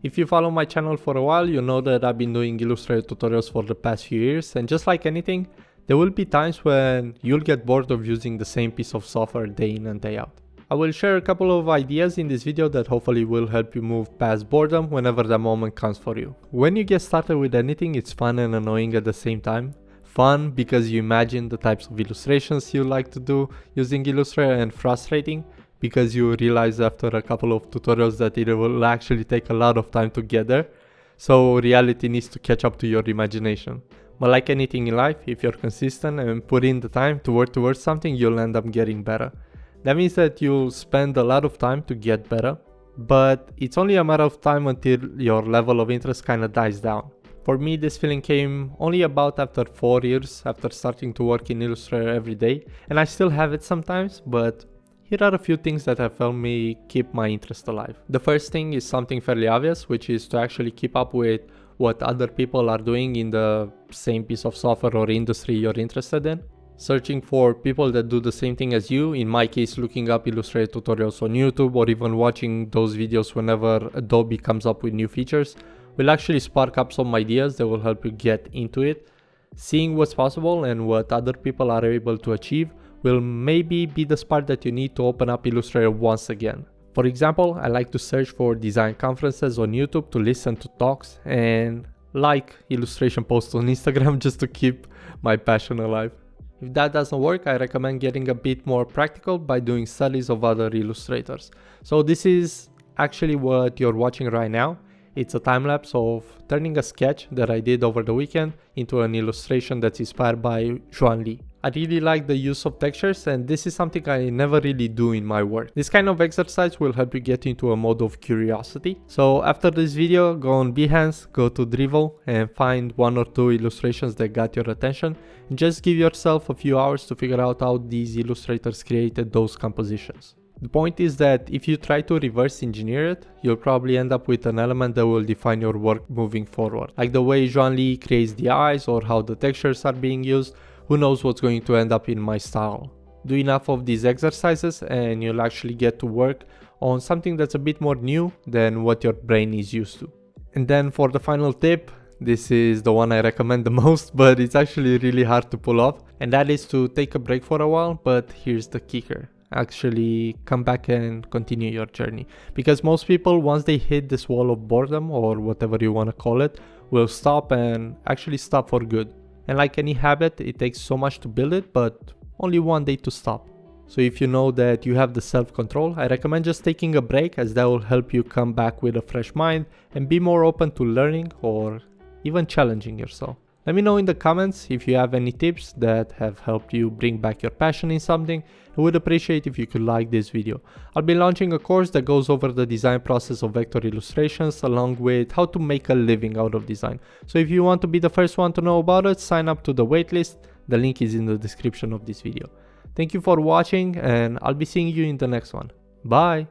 If you follow my channel for a while, you know that I've been doing Illustrator tutorials for the past few years, and just like anything, there will be times when you'll get bored of using the same piece of software day in and day out. I will share a couple of ideas in this video that hopefully will help you move past boredom whenever the moment comes for you. When you get started with anything, it's fun and annoying at the same time. Fun because you imagine the types of illustrations you like to do using Illustrator, and frustrating because you realize after a couple of tutorials that it will actually take a lot of time to get there. So reality needs to catch up to your imagination. But like anything in life, if you're consistent and put in the time to work towards something, you'll end up getting better. That means that you'll spend a lot of time to get better, but it's only a matter of time until your level of interest kind of dies down. For me, this feeling came only about after 4 years after starting to work in Illustrator every day, and I still have it sometimes, but here are a few things that have helped me keep my interest alive. The first thing is something fairly obvious, which is to actually keep up with what other people are doing in the same piece of software or industry you're interested in. Searching for people that do the same thing as you, in my case looking up Illustrator tutorials on YouTube or even watching those videos whenever Adobe comes up with new features, will actually spark up some ideas that will help you get into it. Seeing what's possible and what other people are able to achieve will maybe be the spark that you need to open up Illustrator once again. For example, I like to search for design conferences on YouTube to listen to talks and like illustration posts on Instagram just to keep my passion alive. If that doesn't work, I recommend getting a bit more practical by doing studies of other illustrators. So this is actually what you're watching right now. It's a time lapse of turning a sketch that I did over the weekend into an illustration that's inspired by Juan Lee. I really like the use of textures, and this is something I never really do in my work. This kind of exercise will help you get into a mode of curiosity. So after this video, go on Behance, go to Dribbble and find 1 or 2 illustrations that got your attention. And just give yourself a few hours to figure out how these illustrators created those compositions. The point is that if you try to reverse engineer it, you'll probably end up with an element that will define your work moving forward. Like the way Juan Lee creates the eyes or how the textures are being used. Who knows what's going to end up in my style. Do enough of these exercises and you'll actually get to work on something that's a bit more new than what your brain is used to. And then for the final tip, this is the one I recommend the most, but it's actually really hard to pull off. And that is to take a break for a while, but here's the kicker. Actually come back and continue your journey. Because most people, once they hit this wall of boredom or whatever you want to call it, will stop and actually stop for good. And like any habit, it takes so much to build it, but only one day to stop. So if you know that you have the self-control, I recommend just taking a break, as that will help you come back with a fresh mind and be more open to learning or even challenging yourself. Let me know in the comments if you have any tips that have helped you bring back your passion in something. I would appreciate if you could like this video. I'll be launching a course that goes over the design process of vector illustrations along with how to make a living out of design. So if you want to be the first one to know about it, sign up to the waitlist. The link is in the description of this video. Thank you for watching, and I'll be seeing you in the next one. Bye!